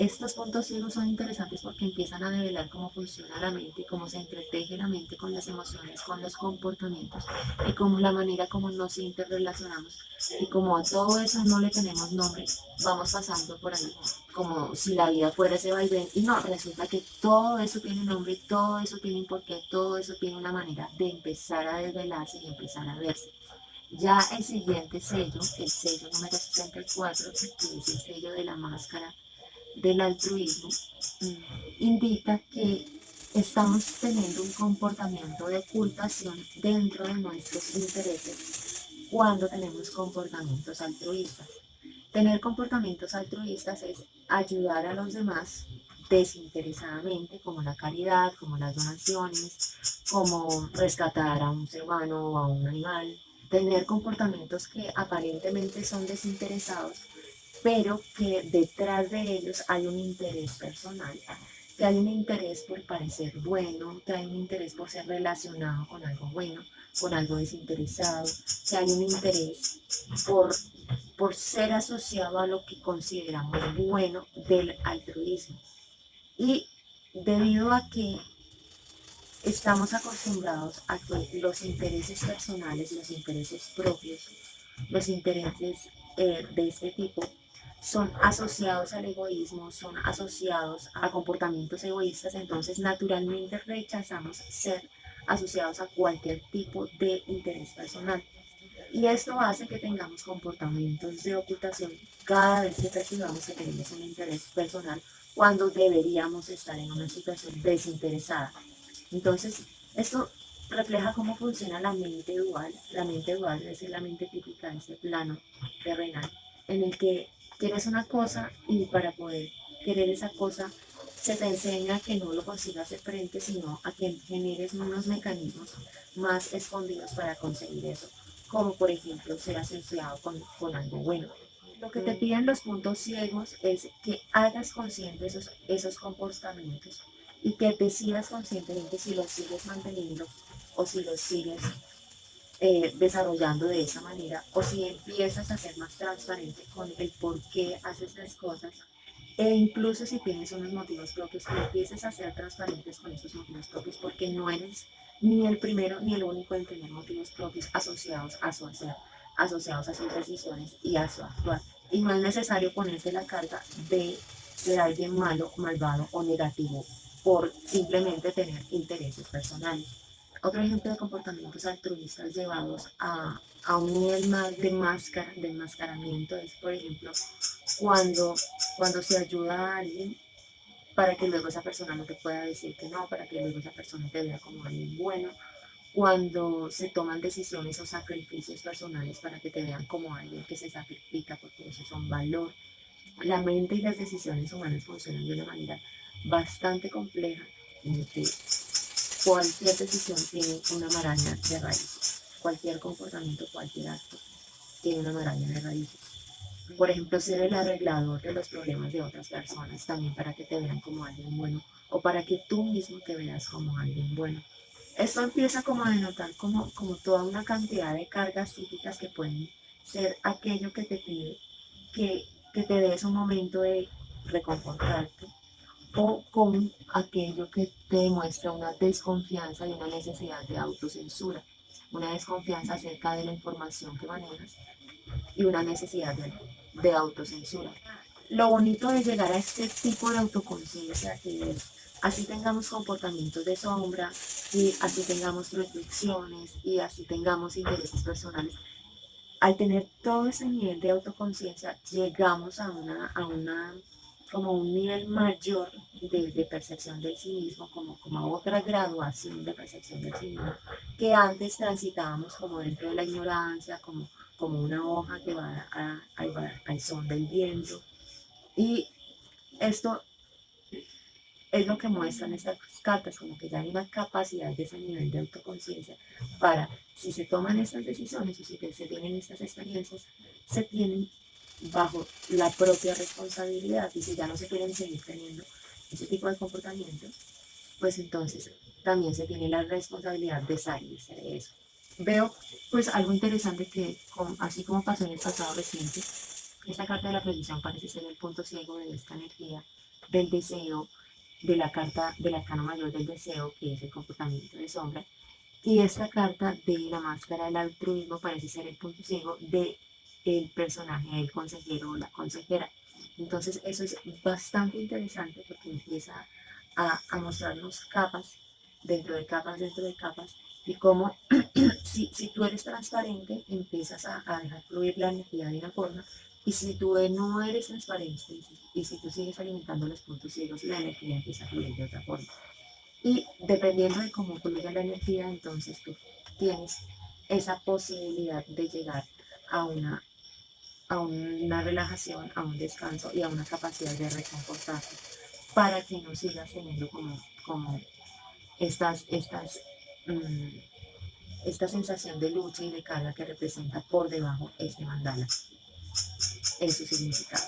Estos puntos ciegos son interesantes porque empiezan a develar cómo funciona la mente, cómo se entreteje la mente con las emociones, con los comportamientos y cómo la manera como nos interrelacionamos. Y como a todo eso no le tenemos nombre, vamos pasando por ahí como si la vida fuera ese vaivén. Y no, resulta que todo eso tiene nombre, todo eso tiene un porqué, todo eso tiene una manera de empezar a desvelarse y empezar a verse. Ya el siguiente sello, el sello número 64, que es el sello de la máscara del altruismo, indica que estamos teniendo un comportamiento de ocultación dentro de nuestros intereses cuando tenemos comportamientos altruistas. Tener comportamientos altruistas es ayudar a los demás desinteresadamente, como la caridad, como las donaciones, como rescatar a un ser humano o a un animal. Tener comportamientos que aparentemente son desinteresados pero que detrás de ellos hay un interés personal, que hay un interés por parecer bueno, que hay un interés por ser relacionado con algo bueno, con algo desinteresado, que hay un interés por, por ser asociado a lo que consideramos bueno del altruismo. Y debido a que estamos acostumbrados a que los intereses personales, los intereses propios, los intereses de este tipo son asociados al egoísmo, son asociados a comportamientos egoístas, entonces naturalmente rechazamos ser asociados a cualquier tipo de interés personal. Y esto hace que tengamos comportamientos de ocultación cada vez que percibamos que tenemos un interés personal cuando deberíamos estar en una situación desinteresada. Entonces, esto refleja cómo funciona la mente dual. La mente dual es la mente típica de ese plano terrenal, en el que quieres una cosa y para poder querer esa cosa se te enseña que no lo consigas de frente, sino a que generes unos mecanismos más escondidos para conseguir eso, como por ejemplo ser asociado con algo bueno. Lo que te piden los puntos ciegos es que hagas consciente esos comportamientos y que decidas conscientemente si los sigues manteniendo o si los sigues desarrollando de esa manera o si empiezas a ser más transparente con el por qué haces las cosas e incluso si tienes unos motivos propios, que empieces a ser transparentes con esos motivos propios porque no eres ni el primero ni el único en tener motivos propios asociados a su hacer, asociados a sus decisiones y a su actuar. Y no es necesario ponerte la carta de ser alguien malo, malvado o negativo por simplemente tener intereses personales. Otro ejemplo de comportamientos altruistas llevados a un nivel más de enmascaramiento es, por ejemplo, cuando, cuando se ayuda a alguien para que luego esa persona no te pueda decir que no, para que luego esa persona te vea como alguien bueno, cuando se toman decisiones o sacrificios personales para que te vean como alguien que se sacrifica porque eso es un valor. La mente y las decisiones humanas funcionan de una manera bastante compleja en que cualquier decisión tiene una maraña de raíces. Cualquier comportamiento, cualquier acto tiene una maraña de raíces. Por ejemplo, ser el arreglador de los problemas de otras personas también para que te vean como alguien bueno o para que tú mismo te veas como alguien bueno. Esto empieza como a denotar como toda una cantidad de cargas psíquicas que pueden ser aquello que te pide que, que te des un momento de reconfortarte o con aquello que te demuestra una desconfianza y una necesidad de autocensura, una desconfianza acerca de la información que manejas y una necesidad de autocensura. Lo bonito de llegar a este tipo de autoconciencia que es, así tengamos comportamientos de sombra y así tengamos reflexiones y así tengamos intereses personales, al tener todo ese nivel de autoconciencia, llegamos a una como un nivel mayor de percepción del sí mismo, como a otra graduación de percepción del sí mismo, que antes transitábamos como dentro de la ignorancia, como una hoja que va al son del viento. Y esto es lo que muestran estas cartas, como que ya hay una capacidad de ese nivel de autoconciencia para, si se toman estas decisiones o si se tienen estas experiencias, se tienen bajo la propia responsabilidad y si ya no se quieren seguir teniendo ese tipo de comportamientos, pues entonces también se tiene la responsabilidad de salirse de eso. Veo pues algo interesante que así como pasó en el pasado reciente, esta carta de la previsión parece ser el punto ciego de esta energía del deseo, de la carta del arcano mayor del deseo, que es el comportamiento de sombra, y esta carta de la máscara del altruismo parece ser el punto ciego de el personaje del consejero o la consejera. Entonces eso es bastante interesante porque empieza a mostrarnos capas dentro de capas y cómo si tú eres transparente empiezas a dejar fluir la energía de una forma y si tú no eres transparente y si tú sigues alimentando los puntos ciegos la energía empieza a fluir de otra forma. Y dependiendo de cómo fluya la energía, entonces tú tienes esa posibilidad de llegar a una relajación, a un descanso y a una capacidad de reconfortarte para que no sigas teniendo como mm, esta sensación de lucha y de carga que representa por debajo este mandala en su significado.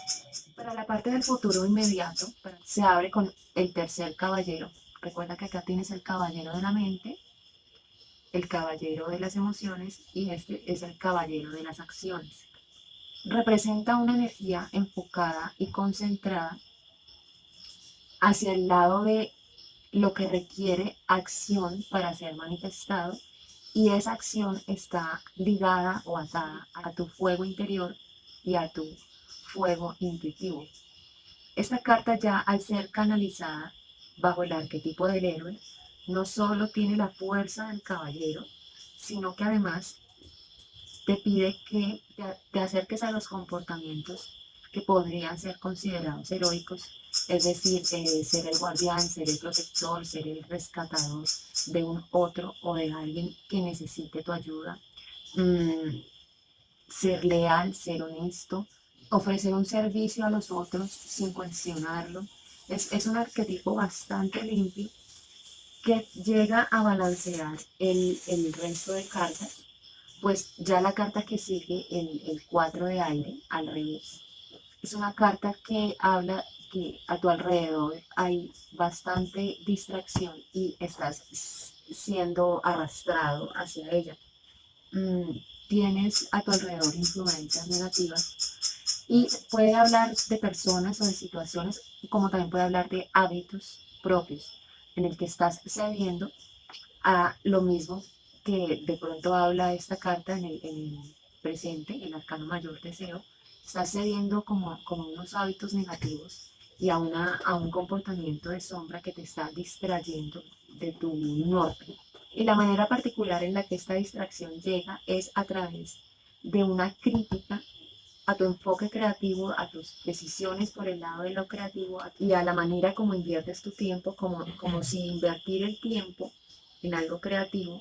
Para la parte del futuro inmediato, se abre con el tercer caballero. Recuerda que acá tienes el caballero de la mente, el caballero de las emociones y este es el caballero de las acciones. Representa una energía enfocada y concentrada hacia el lado de lo que requiere acción para ser manifestado y esa acción está ligada o atada a tu fuego interior y a tu fuego intuitivo. Esta carta ya al ser canalizada bajo el arquetipo del héroe, no solo tiene la fuerza del caballero, sino que además te pide que te acerques a los comportamientos que podrían ser considerados heroicos, es decir, ser el guardián, ser el protector, ser el rescatador de un otro o de alguien que necesite tu ayuda, mm, ser leal, ser honesto, ofrecer un servicio a los otros sin cuestionarlo. Es un arquetipo bastante limpio que llega a balancear el resto de cartas Pues ya la carta que sigue, el 4 de aire, al revés, es una carta que habla que a tu alrededor hay bastante distracción y estás siendo arrastrado hacia ella. Mm, Tienes a tu alrededor influencias negativas y puede hablar de personas o de situaciones, como también puede hablar de hábitos propios en el que estás cediendo a lo mismo que de pronto habla esta carta en el presente, el arcano mayor deseo, está cediendo como unos hábitos negativos y a un comportamiento de sombra que te está distrayendo de tu norte. Y la manera particular en la que esta distracción llega es a través de una crítica a tu enfoque creativo, a tus decisiones por el lado de lo creativo y a la manera como inviertes tu tiempo, como si invertir el tiempo en algo creativo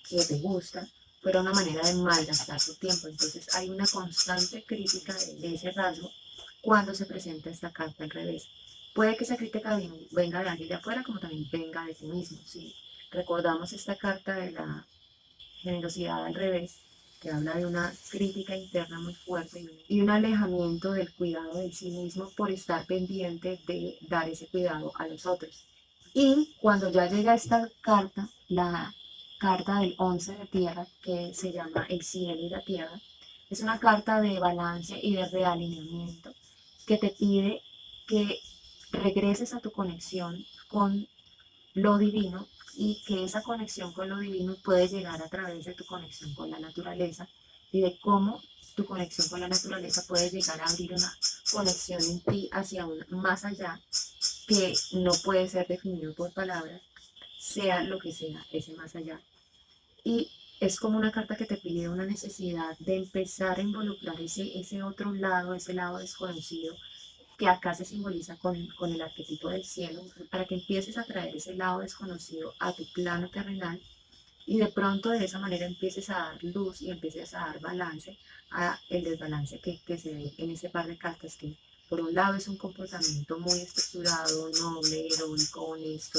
que te gusta fuera una manera de malgastar tu tiempo. Entonces hay una constante crítica de ese rasgo cuando se presenta esta carta al revés. Puede que esa crítica venga de alguien de afuera como también venga de ti mismo. Si recordamos esta carta de la generosidad al revés, que habla de una crítica interna muy fuerte y un alejamiento del cuidado de sí mismo por estar pendiente de dar ese cuidado a los otros. Y cuando ya llega esta carta, la carta del 11 de tierra, que se llama el cielo y la tierra, es una carta de balance y de realineamiento que te pide que regreses a tu conexión con lo divino y que esa conexión con lo divino puede llegar a través de tu conexión con la naturaleza y de cómo tu conexión con la naturaleza puede llegar a abrir una conexión en ti hacia un más allá que no puede ser definido por palabras, sea lo que sea ese más allá. Y es como una carta que te pide una necesidad de empezar a involucrar ese otro lado, ese lado desconocido, que acá se simboliza con el arquetipo del cielo, para que empieces a traer ese lado desconocido a tu plano terrenal y de pronto de esa manera empieces a dar luz y empieces a dar balance a el desbalance que se ve en ese par de cartas que por un lado es un comportamiento muy estructurado, noble, heroico, honesto,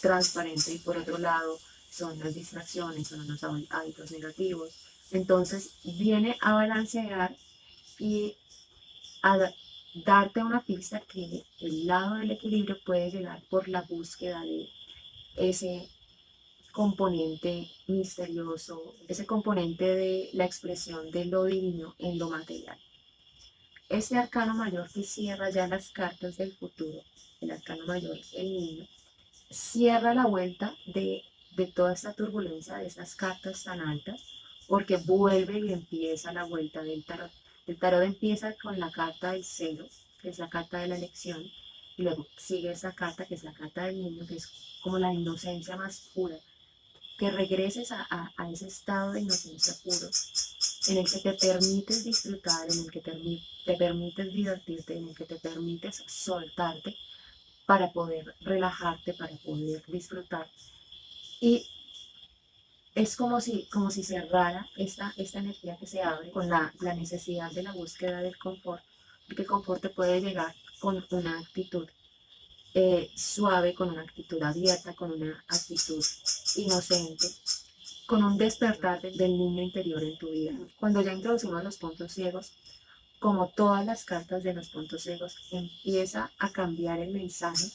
transparente y por otro lado son las distracciones, son los hábitos negativos. Entonces viene a balancear y a darte una pista que el lado del equilibrio puede llegar por la búsqueda de ese componente misterioso, ese componente de la expresión de lo divino en lo material. Este arcano mayor que cierra ya las cartas del futuro, el arcano mayor, el niño, cierra la vuelta de toda esta turbulencia de esas cartas tan altas, porque vuelve y empieza la vuelta del tarot. El tarot empieza con la carta del celo, que es la carta de la elección, y luego sigue esa carta, que es la carta del niño, que es como la inocencia más pura, que regreses a ese estado de inocencia puro, en el que te permites disfrutar, en el que te permites divertirte, en el que te permites soltarte para poder relajarte, para poder disfrutar. Y es como si cerrara esta energía que se abre con la necesidad de la búsqueda del confort, porque el confort te puede llegar con una actitud suave, con una actitud abierta, con una actitud inocente, con un despertar del niño interior en tu vida. Cuando ya introducimos los puntos ciegos, como todas las cartas de los puntos ciegos, empieza a cambiar el mensaje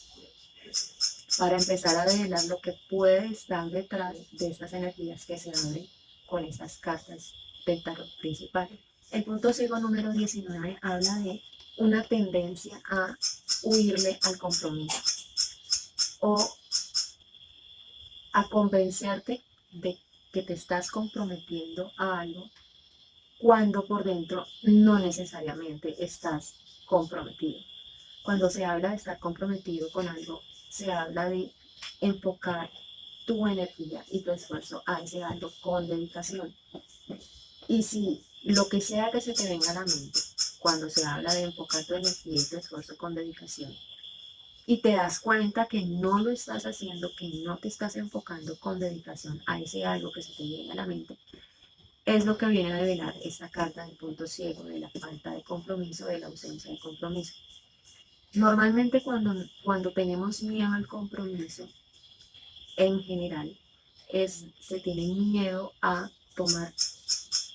para empezar a revelar lo que puede estar detrás de estas energías que se abren con estas cartas del tarot principal. El punto ciego número 19 habla de una tendencia a huirle al compromiso o a convencerte de que te estás comprometiendo a algo cuando por dentro no necesariamente estás comprometido. Cuando se habla de estar comprometido con algo, se habla de enfocar tu energía y tu esfuerzo a ese algo con dedicación. Y si lo que sea que se te venga a la mente cuando se habla de enfocar tu energía y tu esfuerzo con dedicación, y te das cuenta que no lo estás haciendo, que no te estás enfocando con dedicación a ese algo que se te viene a la mente, es lo que viene a develar esta carta del punto ciego, de la falta de compromiso, de la ausencia de compromiso. Normalmente cuando tenemos miedo al compromiso, en general, se tiene miedo a tomar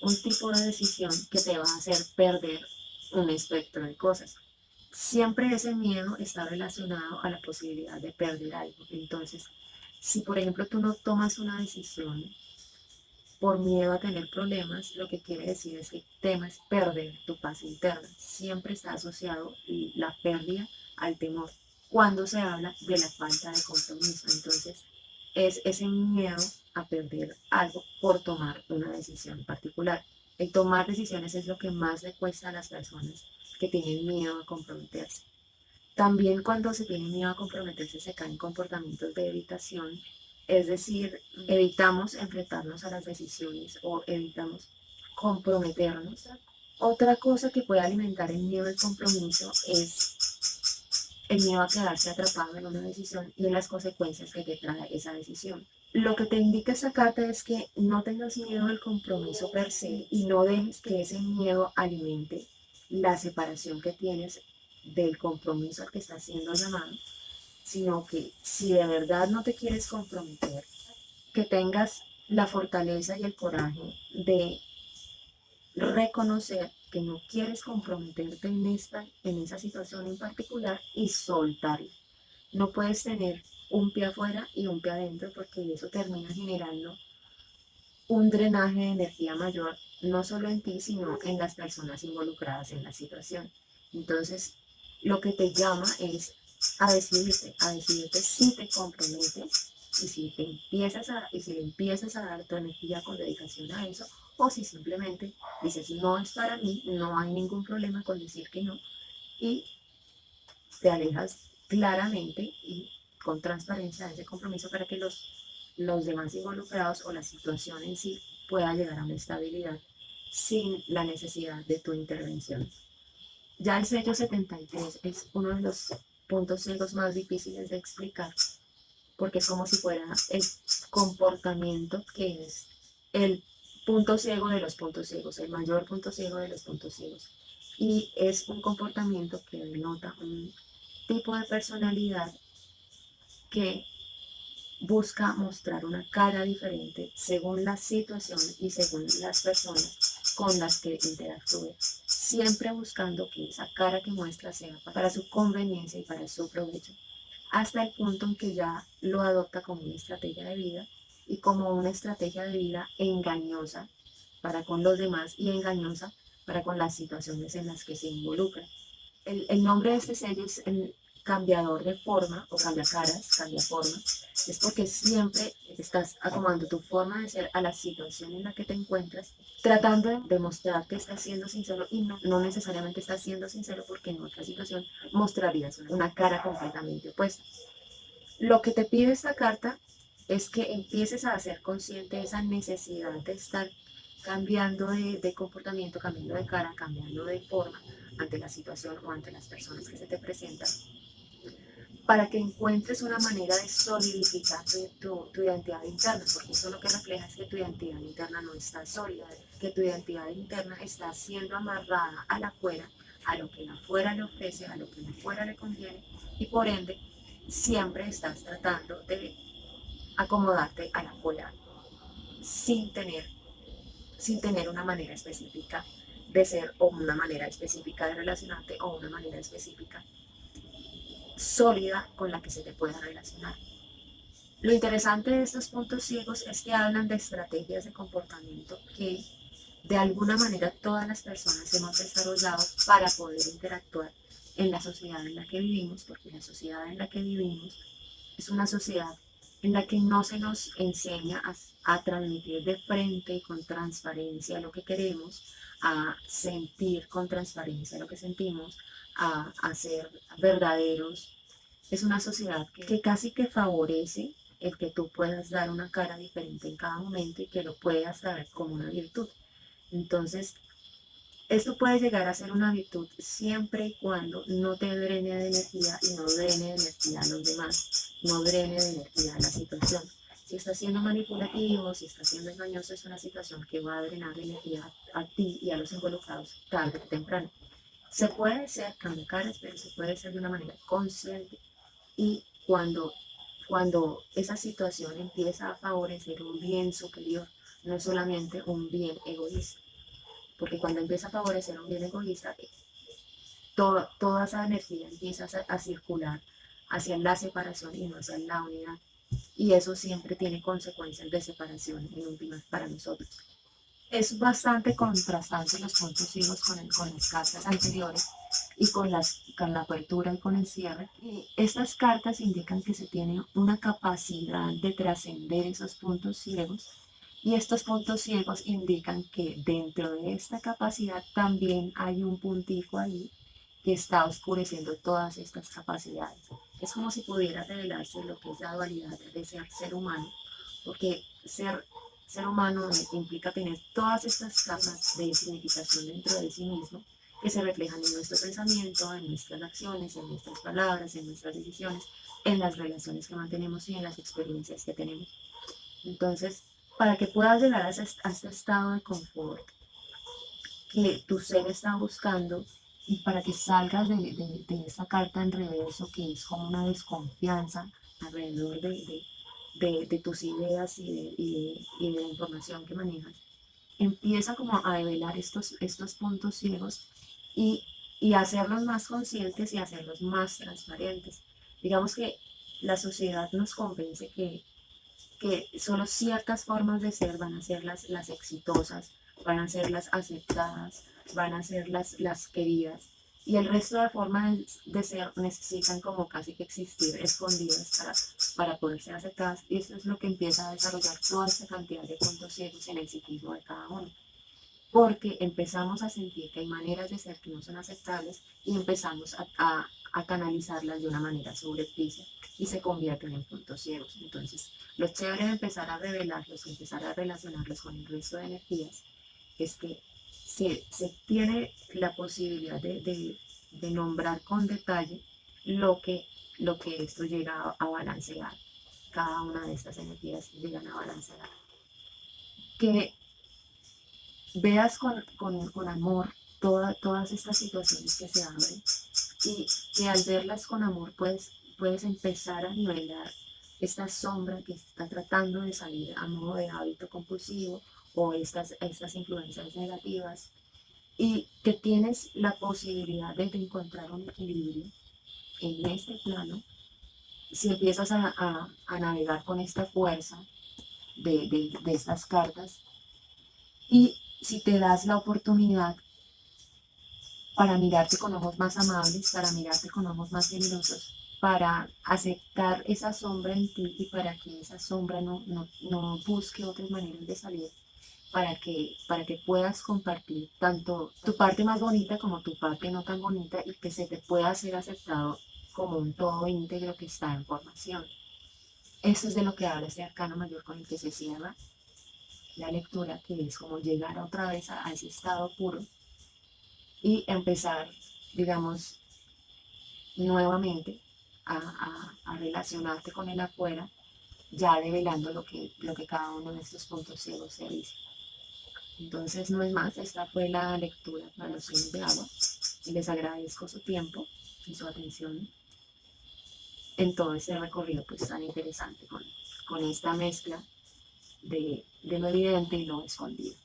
un tipo de decisión que te va a hacer perder un espectro de cosas. Siempre ese miedo está relacionado a la posibilidad de perder algo. Entonces, si por ejemplo tú no tomas una decisión por miedo a tener problemas, lo que quiere decir es que temes perder tu paz interna. Siempre está asociado la pérdida al temor cuando se habla de la falta de compromiso. Entonces, es ese miedo a perder algo por tomar una decisión particular. El tomar decisiones es lo que más le cuesta a las personas que tienen miedo a comprometerse. También cuando se tiene miedo a comprometerse se caen comportamientos de evitación, es decir, evitamos enfrentarnos a las decisiones o evitamos comprometernos. Otra cosa que puede alimentar el miedo al compromiso es el miedo a quedarse atrapado en una decisión y en las consecuencias que te trae esa decisión. Lo que te indica esta carta es que no tengas miedo al compromiso per se y no dejes que ese miedo alimente la separación que tienes del compromiso al que estás siendo llamado, sino que si de verdad no te quieres comprometer, que tengas la fortaleza y el coraje de reconocer que no quieres comprometerte en esa situación en particular y soltarla. No puedes tener un pie afuera y un pie adentro porque eso termina generando un drenaje de energía mayor, no solo en ti, sino en las personas involucradas en la situación. Entonces, lo que te llama es a decidirte si te comprometes y si le empiezas a dar tu energía con dedicación a eso, o si simplemente dices no es para mí, no hay ningún problema con decir que no, y te alejas claramente y con transparencia de ese compromiso para que los demás involucrados o la situación en sí pueda llegar a una estabilidad sin la necesidad de tu intervención. Ya el sello 73 es uno de los puntos ciegos más difíciles de explicar porque es como si fuera el comportamiento que es el punto ciego de los puntos ciegos, el mayor punto ciego de los puntos ciegos. Y es un comportamiento que denota un tipo de personalidad que busca mostrar una cara diferente según la situación y según las personas con las que interactúe, siempre buscando que esa cara que muestra sea para su conveniencia y para su provecho, hasta el punto en que ya lo adopta como una estrategia de vida y como una estrategia de vida engañosa para con los demás y engañosa para con las situaciones en las que se involucra. El nombre de este sello es el cambiador de forma o cambia caras, cambia forma. Es porque siempre estás acomodando tu forma de ser a la situación en la que te encuentras, tratando de demostrar que estás siendo sincero y no necesariamente estás siendo sincero porque en otra situación mostrarías una cara completamente opuesta. Lo que te pide esta carta es que empieces a hacer consciente esa necesidad de estar cambiando de comportamiento, cambiando de cara, cambiando de forma ante la situación o ante las personas que se te presentan, para que encuentres una manera de solidificar tu identidad interna, porque eso lo que refleja es que tu identidad interna no está sólida, que tu identidad interna está siendo amarrada a la afuera, a lo que la afuera le ofrece, a lo que la afuera le conviene, y por ende siempre estás tratando de acomodarte a la afuera sin tener, sin tener una manera específica de ser o una manera específica de relacionarte o una manera específica sólida con la que se te pueda relacionar. Lo interesante de estos puntos ciegos es que hablan de estrategias de comportamiento que de alguna manera todas las personas hemos desarrollado para poder interactuar en la sociedad en la que vivimos, porque la sociedad en la que vivimos es una sociedad en la que no se nos enseña a transmitir de frente y con transparencia lo que queremos, a sentir con transparencia lo que sentimos, a ser verdaderos. Es una sociedad que casi que favorece el que tú puedas dar una cara diferente en cada momento y que lo puedas dar como una virtud. Entonces, esto puede llegar a ser una virtud siempre y cuando no te drene de energía y no drene de energía a los demás, no drene de energía a la situación. Si estás siendo manipulativo, si estás siendo engañoso, es una situación que va a drenar energía a ti y a los involucrados tarde o temprano. Se puede ser cambio caras, pero se puede ser de una manera consciente y cuando esa situación empieza a favorecer un bien superior, no solamente un bien egoísta. porque cuando empieza a favorecer un bien egoísta, toda esa energía empieza a circular hacia la separación y no hacia la unidad. Y eso siempre tiene consecuencias de separación en últimas para nosotros. Es bastante contrastante los puntos ciegos con las cartas anteriores y con la apertura y con el cierre. Y estas cartas indican que se tiene una capacidad de trascender esos puntos ciegos, y estos puntos ciegos indican que dentro de esta capacidad también hay un puntico ahí que está oscureciendo todas estas capacidades. Es como si pudiera revelarse lo que es la dualidad de ser humano, porque ser humano implica tener todas estas capas de significación dentro de sí mismo que se reflejan en nuestro pensamiento, en nuestras acciones, en nuestras palabras, en nuestras decisiones, en las relaciones que mantenemos y en las experiencias que tenemos. Entonces, para que puedas llegar a este estado de confort que tu ser está buscando, y para que salgas de esa carta en reverso que es como una desconfianza alrededor de tus ideas y de la información que manejas, empieza como a develar estos puntos ciegos y, y hacerlos más conscientes y hacerlos más transparentes. Digamos que la sociedad nos convence que solo ciertas formas de ser van a ser las exitosas, van a ser las aceptadas, van a ser las queridas. Y el resto de formas de ser necesitan como casi que existir escondidas para poder ser aceptadas. Y eso es lo que empieza a desarrollar toda esta cantidad de puntos ciegos en el psiquismo de cada uno. Porque empezamos a sentir que hay maneras de ser que no son aceptables y empezamos a canalizarlas de una manera subrepticia y se convierten en puntos ciegos. Entonces, lo chévere de empezar a revelarlos, empezar a relacionarlos con el resto de energías, es que se tiene la posibilidad de nombrar con detalle lo que esto llega a balancear. Cada una de estas energías llegan a balancear. Que veas con amor todas estas situaciones que se abren, y que al verlas con amor puedes empezar a nivelar esta sombra que está tratando de salir a modo de hábito compulsivo o estas influencias negativas, y que tienes la posibilidad de encontrar un equilibrio en este plano si empiezas a navegar con esta fuerza de estas cartas, y si te das la oportunidad para mirarte con ojos más amables, para mirarte con ojos más generosos, para aceptar esa sombra en ti y para que esa sombra no busque otras maneras de salir, para que puedas compartir tanto tu parte más bonita como tu parte no tan bonita y que se te pueda ser aceptado como un todo íntegro que está en formación. Eso es de lo que habla este arcano mayor con el que se cierra la lectura, que es como llegar otra vez a ese estado puro y empezar, digamos, nuevamente a relacionarte con el afuera, ya develando lo que cada uno de estos puntos ciegos se dice. Entonces, no es más, esta fue la lectura para los signos de agua, y les agradezco su tiempo y su atención en todo este recorrido pues tan interesante con esta mezcla de lo evidente y lo escondido.